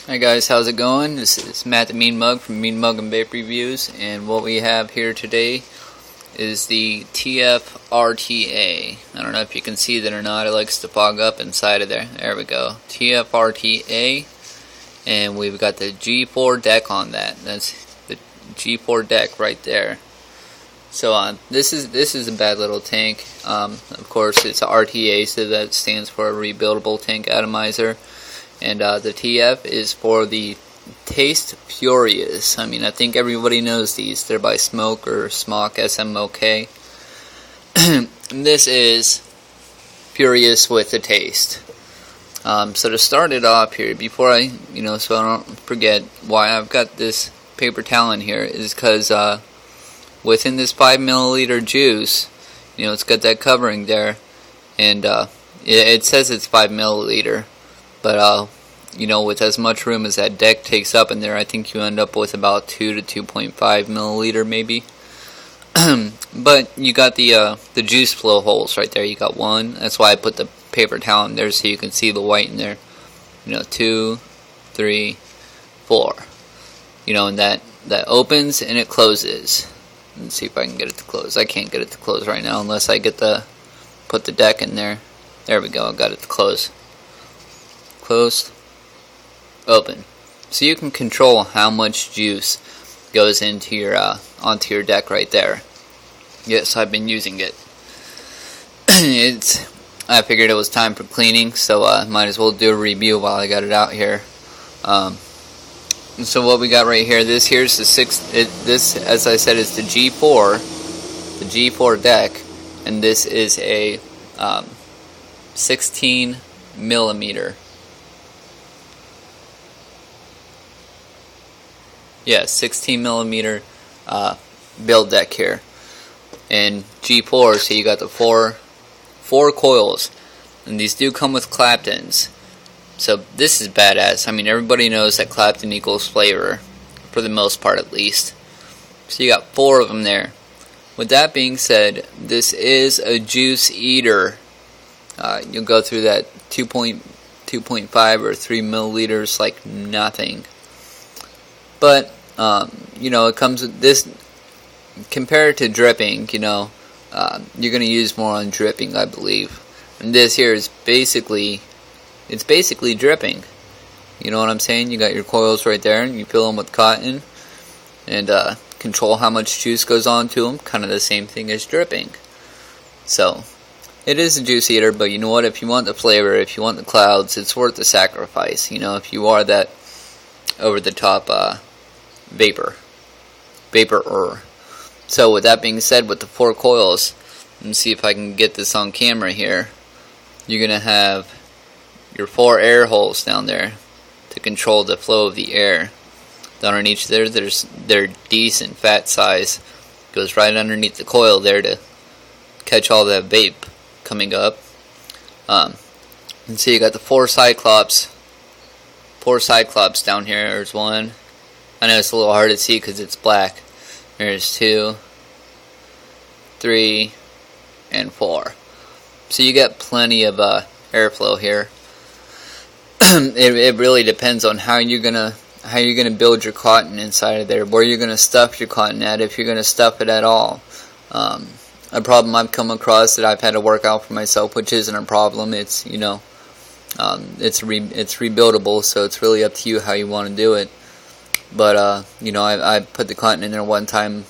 Hi guys, how's it going? This is Matt the Mean Mug from Mean Mug and Vape Reviews, and what we have here today is the Tf-rta. I don't know if you can see that or not. It likes to fog up inside of there. There we go. Tf-rta, and we've got the G4 deck on that. That's the G4 deck right there. So this is a bad little tank. Of course, it's a RTA, so that stands for a rebuildable tank atomizer. And the TF is for the Tf-rta. I mean, I think everybody knows these. They're by SMOK or SMOK, SMOK. This is Furious with the taste. So to start it off here, before I, so I don't forget why I've got this paper towel in here, is because within this 5 milliliter juice, it's got that covering there, and it says it's 5 milliliter. But, with as much room as that deck takes up in there, I think you end up with about 2 to 2.5 milliliter maybe. But you got the juice flow holes right there. You got one. That's why I put the paper towel in there so you can see the white in there. 2, 3, 4. And that opens and it closes. Let's see if I can get it to close. I can't get it to close right now unless I put the deck in there. There we go. I got it to close. Closed, open. So you can control how much juice goes into your onto your deck right there. Yes, I've been using it. I figured it was time for cleaning, so might as well do a review while I got it out here. So what we got right here, this here's the this, as I said, is the G4 deck, and this is a 16 millimeter. Yeah, 16 millimeter build deck here, and G4. So you got the four coils, and these do come with Claptons. So this is badass. I mean, everybody knows that Clapton equals flavor, for the most part at least. So you got 4 of them there. With that being said, this is a juice eater. You'll go through that 2.5 or 3 milliliters like nothing. But it comes with this. Compared to dripping, you're going to use more on dripping, I believe. And this here is basically dripping. You know what I'm saying? You got your coils right there, and you fill them with cotton, and control how much juice goes on to them. Kind of the same thing as dripping. So it is a juice eater, but you know what? If you want the flavor, if you want the clouds, it's worth the sacrifice. If you are that over the top vaporer. So with that being said, with the 4 coils, let's see if I can get this on camera here. You're gonna have your 4 air holes down there to control the flow of the air. Down underneath there, they're decent fat size. Goes right underneath the coil there to catch all that vape coming up. And so you got the 4 cyclops. 4 cyclops down here. There's 1. I know it's a little hard to see because it's black. There's 2, 3, and 4. So you get plenty of airflow here. It really depends on how you're gonna build your cotton inside of there, where you're gonna stuff your cotton at, if you're gonna stuff it at all. A problem I've come across that I've had to work out for myself, which isn't a problem. It's it's rebuildable, so it's really up to you how you want to do it. But I put the cotton in there one time,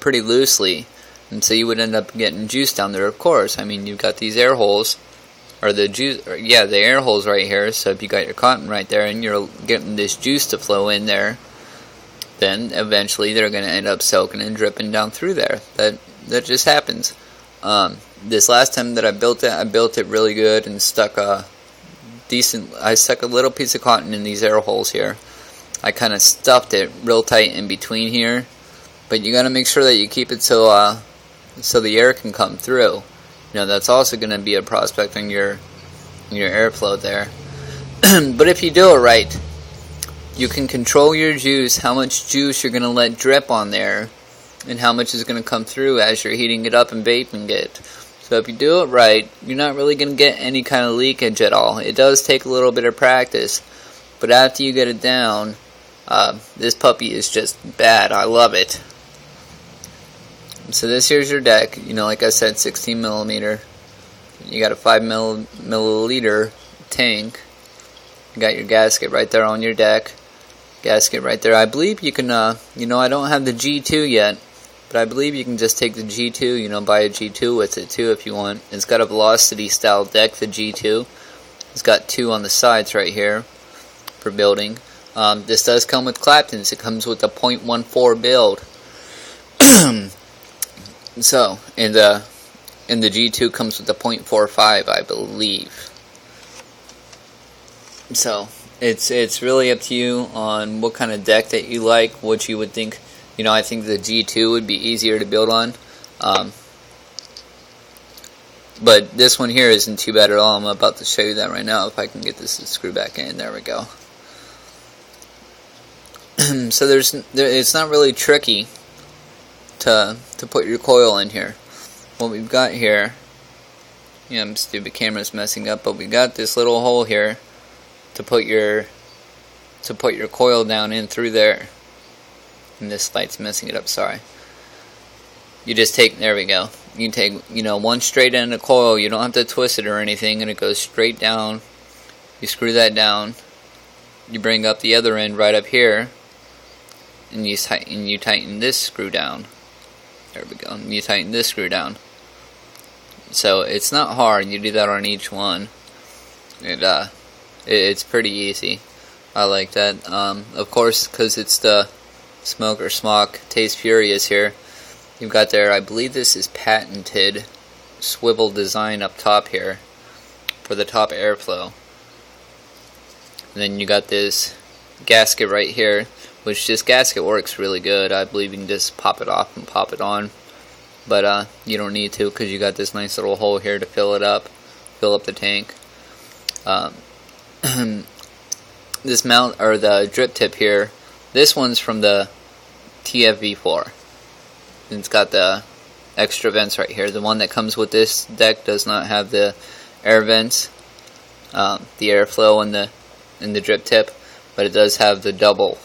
pretty loosely, and so you would end up getting juice down there. Of course, I mean, you've got these air holes, or the air holes right here. So if you got your cotton right there and you're getting this juice to flow in there, then eventually they're going to end up soaking and dripping down through there. That just happens. This last time that I built it really good and stuck I stuck a little piece of cotton in these air holes here. I kind of stuffed it real tight in between here, but you got to make sure that you keep it so the air can come through. That's also going to be a prospect on your airflow there. But if you do it right, you can control your juice, how much juice you're going to let drip on there, and how much is going to come through as you're heating it up and vaping it. So if you do it right, you're not really going to get any kind of leakage at all. It does take a little bit of practice, But after you get it down, this puppy is just bad. I love it. So this here's your deck. You know, like I said, 16 millimeter. You got a 5 milliliter tank. You got your gasket right there on your deck. Gasket right there. I believe you can, you know, I don't have the G2 yet, but I believe you can just take the G2, you know, buy a G2 with it too if you want. It's got a velocity style deck, the G2. It's got 2 on the sides right here for building. This does come with Claptons. It comes with a 0.14 build. So, and the G2 comes with a 0.45, I believe. So, it's really up to you on what kind of deck that you like, what you would think. You know, I think the G2 would be easier to build on. But this one here isn't too bad at all. I'm about to show you that right now. If I can get this to screw back in. There we go. So it's not really tricky to put your coil in here. What we've got here, yeah, my stupid camera's messing up, but we got this little hole here to put your coil down in through there. And this light's messing it up, sorry. You just take, there we go. You take, you know, one straight end of coil. You don't have to twist it or anything, and it goes straight down. You screw that down. You bring up the other end right up here, and you tighten this screw down. There we go. And you tighten this screw down. So it's not hard. You do that on each one. It's pretty easy. I like that. Of course, because it's the SMOK or SMOK Tf-rta here. You've got there, I believe this is patented swivel design up top here for the top airflow. And then you got this gasket right here, which this gasket works really good. I believe you can just pop it off and pop it on. But you don't need to, because you got this nice little hole here to fill it up, fill up the tank. This mount, or the drip tip here, this one's from the Tf-rta. And it's got the extra vents right here. The one that comes with this deck does not have the air vents, the airflow in the drip tip, but it does have the double.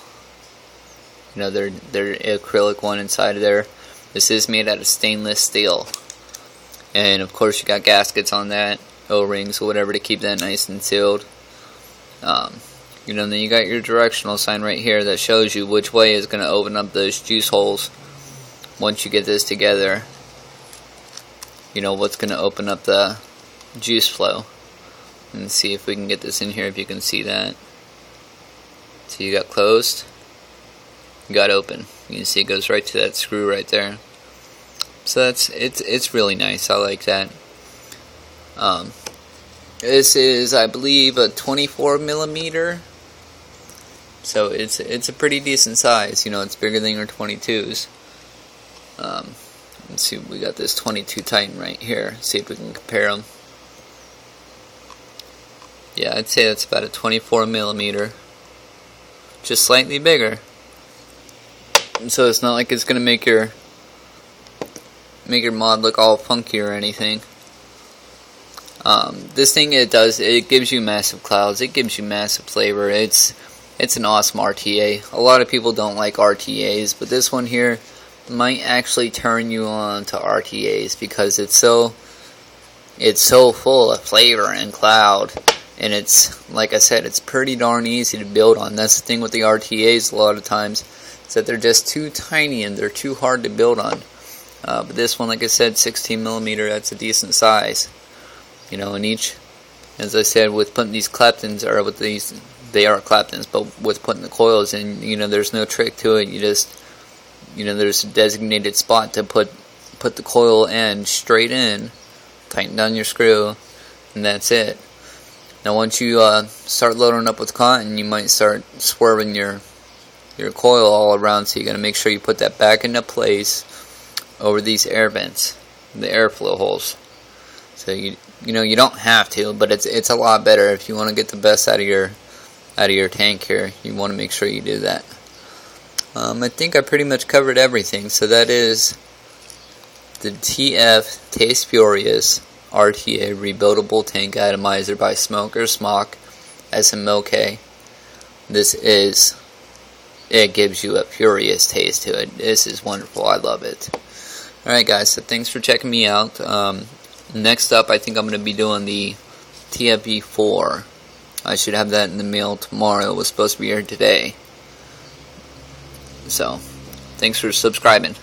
You know, their acrylic one inside of there. This is made out of stainless steel, and of course you got gaskets on that, O-rings or whatever to keep that nice and sealed. You know, then you got your directional sign right here that shows you which way is going to open up those juice holes. Once you get this together, you know what's going to open up the juice flow. And see if we can get this in here, if you can see that. So you got closed, you got open. You can see it goes right to that screw right there. So it's really nice. I like that. This is, I believe, a 24 millimeter. So it's a pretty decent size. You know, it's bigger than your 22s. Let's see, we got this 22 Titan right here. See if we can compare them. Yeah, I'd say that's about a 24 millimeter, just slightly bigger. So it's not like it's gonna make your mod look all funky or anything. This thing, it gives you massive clouds. It gives you massive flavor. It's an awesome RTA. A lot of people don't like RTAs, but this one here might actually turn you on to RTAs because it's so full of flavor and cloud, and it's, like I said, it's pretty darn easy to build on. That's the thing with the RTAs a lot of times, is that they're just too tiny and they're too hard to build on. But this one, like I said, 16 millimeter, that's a decent size. You know, in each, as I said, with putting these Claptons, or with these, they are Claptons, but with putting the coils in, you know, there's no trick to it. You just, you know, there's a designated spot to put the coil end straight in, tighten down your screw, and that's it. Now once you start loading up with cotton, you might start swerving your coil all around, so you got to make sure you put that back into place over these air vents, the airflow holes. So you know, you don't have to, but it's a lot better if you want to get the best out of your tank here. You want to make sure you do that. I think I pretty much covered everything. So that is the Tf-rta RTA rebuildable tank atomizer by SMOK or SMOK, SMOK. it gives you a furious taste to it. This is wonderful. I love it. Alright guys, so thanks for checking me out. Next up, I think I'm going to be doing the Tf-rta. I should have that in the mail tomorrow. It was supposed to be here today. So, thanks for subscribing.